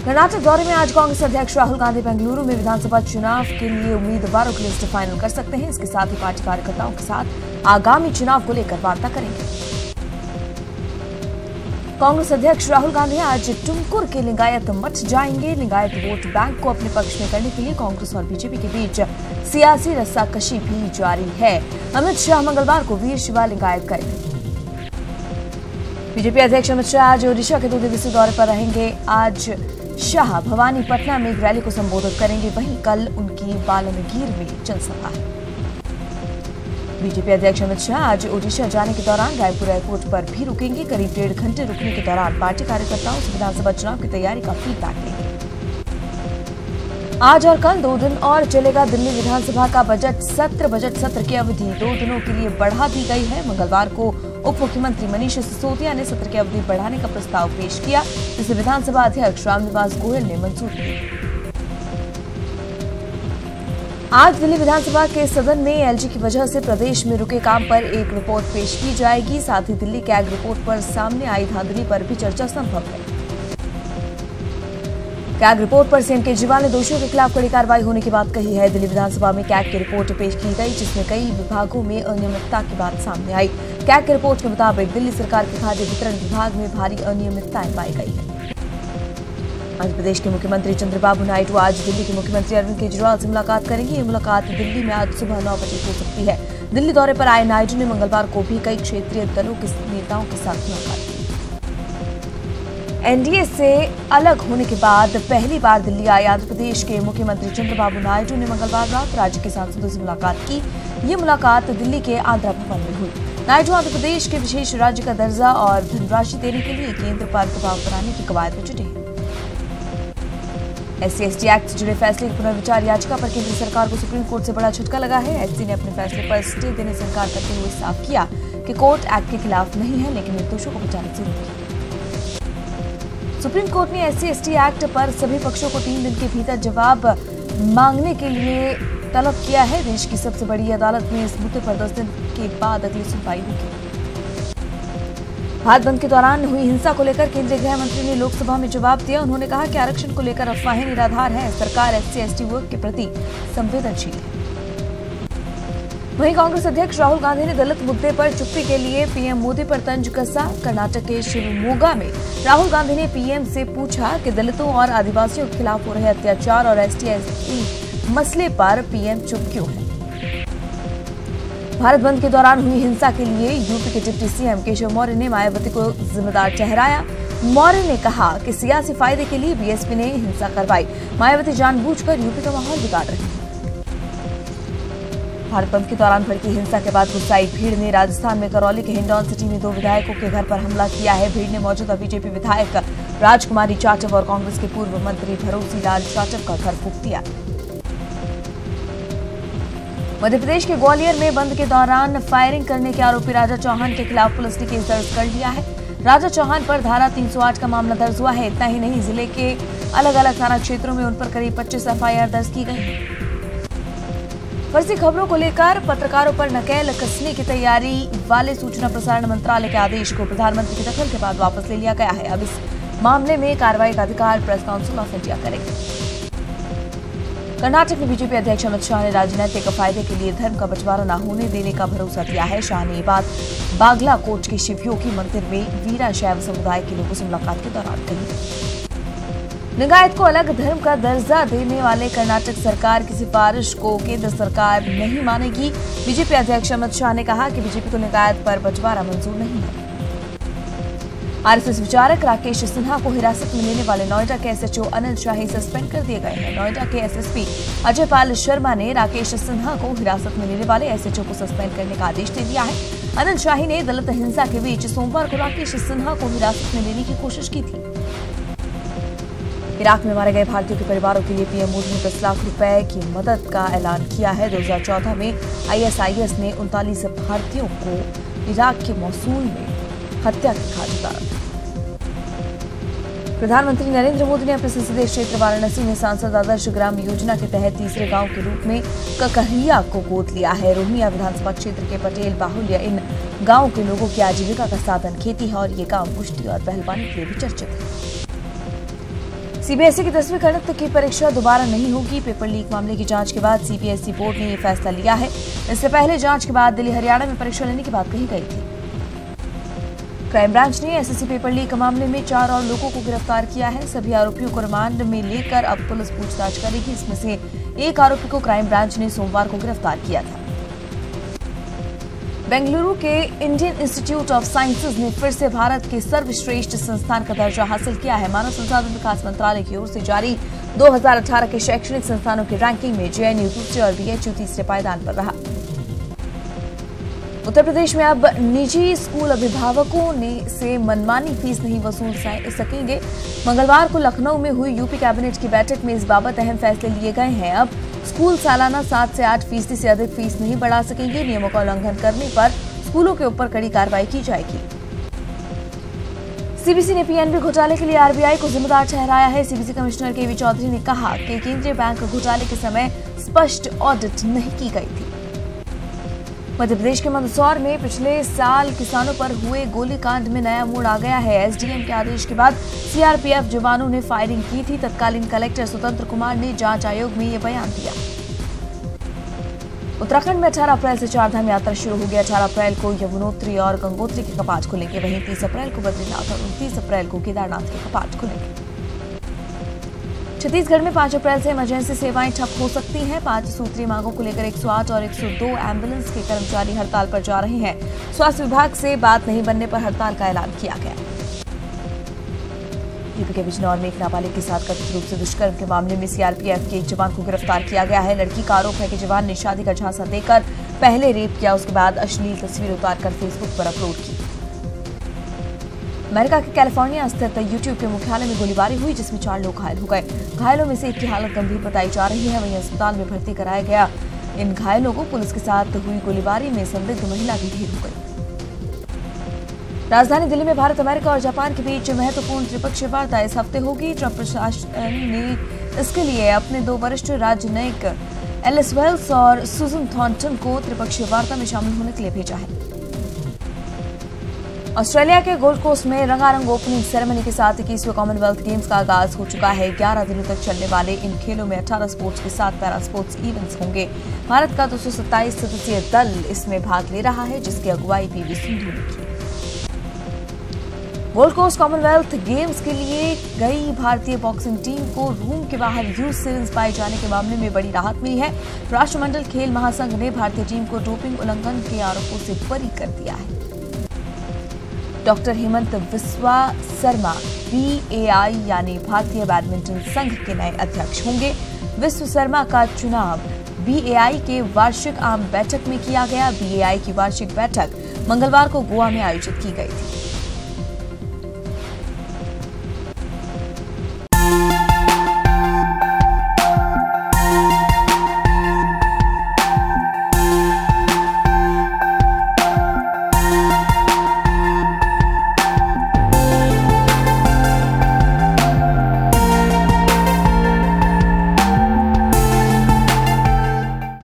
कर्नाटक दौरे में आज कांग्रेस अध्यक्ष राहुल गांधी बेंगलुरु में विधानसभा चुनाव के लिए उम्मीदवारों की लिस्ट फाइनल कर सकते हैं। इसके साथ ही पार्टी कार्यकर्ताओं के साथ आगामी चुनाव को लेकर वार्ता करेंगे। कांग्रेस अध्यक्ष राहुल गांधी आज टुमकुर के लिंगायत मठ जाएंगे। लिंगायत वोट बैंक को अपने पक्ष में करने के लिए कांग्रेस और बीजेपी के बीच सियासी रस्साकशी भी जारी है। अमित शाह मंगलवार को वीर शिवा लिंगायत करेंगे। बीजेपी अध्यक्ष अमित शाह आज ओडिशा के 2 दिवसीय दौरे पर रहेंगे। आज शाह भवानीपटना में एक रैली को संबोधित करेंगे। वहीं कल उनकी बालनगीर में जनसभा है। बीजेपी अध्यक्ष अमित शाह आज ओडिशा जाने के दौरान रायपुर एयरपोर्ट पर भी रुकेंगे। करीब 1.5 घंटे रुकने के दौरान पार्टी कार्यकर्ताओं से विधानसभा चुनाव की तैयारी का फीडबैक लेंगे। आज और कल 2 दिन और चलेगा दिल्ली विधानसभा का बजट सत्र की अवधि 2 दिनों के लिए बढ़ा दी गई है। मंगलवार को उप मुख्यमंत्री मनीष सिसोदिया ने सत्र की अवधि बढ़ाने का प्रस्ताव पेश किया, जिसे विधानसभा अध्यक्ष रामनिवास गोयल ने मंजूरी दी। आज दिल्ली विधानसभा के सदन में एलजी की वजह से प्रदेश में रुके काम पर एक रिपोर्ट पेश की जाएगी। साथ ही दिल्ली कैग रिपोर्ट पर सामने आई धांधली पर भी चर्चा संभव है। कैग रिपोर्ट पर सीएम केजरीवाल ने दोषियों के खिलाफ कड़ी कार्रवाई होने की बात कही है। दिल्ली विधानसभा में कैग की रिपोर्ट पेश की गई, जिसमें कई विभागों में अनियमितता की बात सामने आई। कैग की रिपोर्ट के मुताबिक दिल्ली सरकार के खाद्य वितरण विभाग में भारी अनियमितताएं पाई गई है। मध्य प्रदेश के मुख्यमंत्री चंद्रबाबू नायडू आज दिल्ली के मुख्यमंत्री अरविंद केजरीवाल से मुलाकात करेंगे। ये मुलाकात दिल्ली में आज सुबह 9 बजे हो सकती है। दिल्ली दौरे पर आए नायडू ने मंगलवार को भी कई क्षेत्रीय दलों के नेताओं के साथ मुलाकात की। एनडीए से अलग होने के बाद पहली बार दिल्ली आए आंध्र प्रदेश के मुख्यमंत्री चंद्रबाबू नायडू ने मंगलवार रात राज्य के सांसदों से मुलाकात की। ये मुलाकात दिल्ली के आंध्रा भवन में हुई। नायडू आंध्र प्रदेश के विशेष राज्य का दर्जा और धनराशि देने के लिए केंद्र पर दबाव बनाने की कवायद में जुटे हैं। SC/ST एक्ट से जुड़े फैसले की पुनर्विचार याचिका पर केंद्र सरकार को सुप्रीम कोर्ट से बड़ा झटका लगा है। SC ने अपने फैसले पर स्टे देने से इनकार करते हुए साफ किया कि कोर्ट एक्ट के खिलाफ नहीं है, लेकिन निर्दोषों को बचाने जरूरी है। सुप्रीम कोर्ट ने SC/ST एक्ट पर सभी पक्षों को 3 दिन के भीतर जवाब मांगने के लिए तलब किया है। देश की सबसे बड़ी अदालत में इस मुद्दे पर 10 दिन के बाद अगली सुनवाई होगी। भारत बंद के दौरान हुई हिंसा को लेकर केंद्रीय गृह मंत्री ने लोकसभा में जवाब दिया। उन्होंने कहा कि आरक्षण को लेकर अफवाहें निराधार है। सरकार SC/ST वर्ग के प्रति संवेदनशील है। वहीं कांग्रेस अध्यक्ष राहुल गांधी ने दलित मुद्दे पर चुप्पी के लिए पीएम मोदी पर तंज कसा। कर्नाटक के शिवमोगा में राहुल गांधी ने पीएम से पूछा कि दलितों और आदिवासियों के खिलाफ हो रहे अत्याचार और ST/ST मसले पर पीएम चुप क्यों है। भारत बंद के दौरान हुई हिंसा के लिए यूपी के डिप्टी सीएम केशव मौर्य ने मायावती को जिम्मेदार ठहराया। मौर्य ने कहा कि सियासी फायदे के लिए बीएसपी ने हिंसा करवाई। मायावती जानबूझकर यूपी का माहौल बिगाड़ रही है। भारत बंद के दौरान भड़की हिंसा के बाद गुस्साई भीड़ ने राजस्थान में करौली के हिंडौन सिटी में 2 विधायकों के घर पर हमला किया है। भीड़ ने मौजूदा बीजेपी विधायक राजकुमारी जाटव और कांग्रेस के पूर्व मंत्री भरोसी लाल जाटव का घर फूंक दिया। मध्य प्रदेश के ग्वालियर में बंद के दौरान फायरिंग करने के आरोपी राजा चौहान के खिलाफ पुलिस ने केस दर्ज कर लिया है। राजा चौहान पर धारा 308 का मामला दर्ज हुआ है। इतना ही नहीं, जिले के अलग अलग थाना क्षेत्रों में उन पर करीब 25 FIR दर्ज की गई है। फर्जी खबरों को लेकर पत्रकारों पर नकेल कसने की तैयारी वाले सूचना प्रसारण मंत्रालय के आदेश को प्रधानमंत्री के दखल के बाद वापस ले लिया गया है। अब इस मामले में कार्रवाई का अधिकार प्रेस काउंसिल ऑफ इंडिया करेगी। कर्नाटक में बीजेपी अध्यक्ष अमित शाह ने राजनीतिक फायदे के लिए धर्म का बंटवारा न होने देने का भरोसा दिया है। शाह ने ये बात बागलाकोट के शिवयोगी मंदिर में वीरा शैव समुदाय के लोगों से मुलाकात के दौरान कही। लिंगायत को अलग धर्म का दर्जा देने वाले कर्नाटक सरकार की सिफारिश को केंद्र सरकार नहीं मानेगी। बीजेपी अध्यक्ष अमित शाह ने कहा कि बीजेपी को लिंगायत पर बंटवारा मंजूर नहीं है। आरएसएस विचारक राकेश सिन्हा को हिरासत में लेने वाले नोएडा के SHO अनिल शाही सस्पेंड कर दिए गए हैं। नोएडा के SSP अजय पाल शर्मा ने राकेश सिन्हा को हिरासत में लेने वाले SHO को सस्पेंड करने का आदेश दे दिया है। अनिल शाही ने दलित हिंसा के बीच सोमवार को राकेश सिन्हा को हिरासत में लेने की कोशिश की थी। इराक में मारे गए भारतीयों के परिवारों के लिए पीएम मोदी ने 10 लाख रुपए की मदद का ऐलान किया है। 2014 में ISIS ने 39 भारतीयों को इराक के मौसूल में हत्या के घाट उतारा था। प्रधानमंत्री नरेंद्र मोदी ने अपने संसदीय क्षेत्र वाराणसी में सांसद आदर्श ग्राम योजना के तहत तीसरे गांव के रूप में ककहिया को गोद लिया है। रोहिया विधानसभा क्षेत्र के पटेल बाहुल्य इन गांव के लोगों की आजीविका का साधन खेती है और ये गांव कुश्ती और पहलवानी के लिए भी चर्चित है। सीबीएसई की 10वीं गणित की परीक्षा दोबारा नहीं होगी। पेपर लीक मामले की जांच के बाद सीबीएसई बोर्ड ने यह फैसला लिया है। इससे पहले जांच के बाद दिल्ली हरियाणा में परीक्षा लेने की बात कही गई थी। क्राइम ब्रांच ने एसएससी पेपर लीक मामले में 4 और लोगों को गिरफ्तार किया है। सभी आरोपियों को रिमांड में लेकर अब पुलिस पूछताछ करेगी। इसमें से एक आरोपी को क्राइम ब्रांच ने सोमवार को गिरफ्तार किया था। बेंगलुरु के इंडियन इंस्टीट्यूट ऑफ साइंसेज ने फिर से भारत के सर्वश्रेष्ठ संस्थान का दर्जा हासिल किया है। मानव संसाधन विकास मंत्रालय की ओर से जारी 2018 के शैक्षणिक संस्थानों की रैंकिंग में जेएनयू दूसरे और बीएचयू तीसरे पायदान पर रहा। उत्तर प्रदेश में अब निजी स्कूल अभिभावकों से मनमानी फीस नहीं वसूल सकेंगे। मंगलवार को लखनऊ में हुई यूपी कैबिनेट की बैठक में इस बाबत अहम फैसले लिए गए हैं। अब स्कूल सालाना 7 से 8% से अधिक फीस नहीं बढ़ा सकेंगे। नियमों का उल्लंघन करने पर स्कूलों के ऊपर कड़ी कार्रवाई की जाएगी। सीबीसी ने पीएनबी घोटाले के लिए आरबीआई को जिम्मेदार ठहराया है। सीबीसी कमिश्नर केवी चौधरी ने कहा कि केंद्रीय बैंक घोटाले के समय स्पष्ट ऑडिट नहीं की गई थी। मध्य प्रदेश के मंदसौर में पिछले साल किसानों पर हुए गोलीकांड में नया मोड़ आ गया है। एसडीएम के आदेश के बाद सीआरपीएफ जवानों ने फायरिंग की थी। तत्कालीन कलेक्टर स्वतंत्र कुमार ने जांच आयोग में ये बयान दिया। उत्तराखंड में 18 अप्रैल से चारधाम यात्रा शुरू होगी। 18 अप्रैल को यमुनोत्री और गंगोत्री के कपाट खुलेंगे। वहीं 30 अप्रैल को बद्रीनाथ और 29 अप्रैल को केदारनाथ के कपाट खुलेंगे। छत्तीसगढ़ में 5 अप्रैल से इमरजेंसी सेवाएं ठप हो सकती हैं। 5 सूत्रीय मांगों को लेकर 108 और 102 एम्बुलेंस के कर्मचारी हड़ताल पर जा रहे हैं। स्वास्थ्य विभाग से बात नहीं बनने पर हड़ताल का ऐलान किया गया। यूपी के बिजनौर में एक नाबालिग के साथ कथित रूप से दुष्कर्म के मामले में सीआरपीएफ के एक जवान को गिरफ्तार किया गया है। लड़की का आरोप है कि जवान ने शादी का झांसा देकर पहले रेप किया, उसके बाद अश्लील तस्वीर उतारकर फेसबुक पर अपलोड की। अमेरिका के कैलिफोर्निया स्थित यूट्यूब के मुख्यालय में गोलीबारी हुई, जिसमें 4 लोग घायल हो गए। घायलों में से एक की हालत गंभीर बताई जा रही है। वहीं अस्पताल में भर्ती कराया गया। इन घायलों को पुलिस के साथ हुई गोलीबारी में संदिग्ध महिला भी ढेर हो गई। राजधानी दिल्ली में भारत, अमेरिका और जापान के बीच महत्वपूर्ण त्रिपक्षीय वार्ता इस हफ्ते होगी। ट्रंप प्रशासन ने इसके लिए अपने 2 वरिष्ठ राजनयिक एलिस वेल्स और सुजन थॉर्नटन को त्रिपक्षीय वार्ता में शामिल होने के लिए भेजा है। ऑस्ट्रेलिया के गोल्ड कोस्ट में रंगारंग ओपनिंग सेरेमनी के साथ 21वें कॉमनवेल्थ गेम्स का आगाज हो चुका है। 11 दिनों तक चलने वाले इन खेलों में 18 स्पोर्ट्स के साथ पैरा स्पोर्ट्स इवेंट्स होंगे। भारत का 227 सदस्यीय दल इसमें भाग ले रहा है, जिसकी अगुवाई पीवी सिंधु ने की। गोल्ड कोस्ट कॉमनवेल्थ गेम्स के लिए गई भारतीय बॉक्सिंग टीम को रूम के बाहर यूज सिरिंज पाए जाने के मामले में बड़ी राहत मिली है। राष्ट्रमंडल खेल महासंघ ने भारतीय टीम को डोपिंग उल्लंघन के आरोपों से बरी कर दिया है। डॉक्टर हेमंत बिस्वा शर्मा बीएआई यानी भारतीय बैडमिंटन संघ के नए अध्यक्ष होंगे। विश्व शर्मा का चुनाव बीएआई के वार्षिक आम बैठक में किया गया। बीएआई की वार्षिक बैठक मंगलवार को गोवा में आयोजित की गई थी।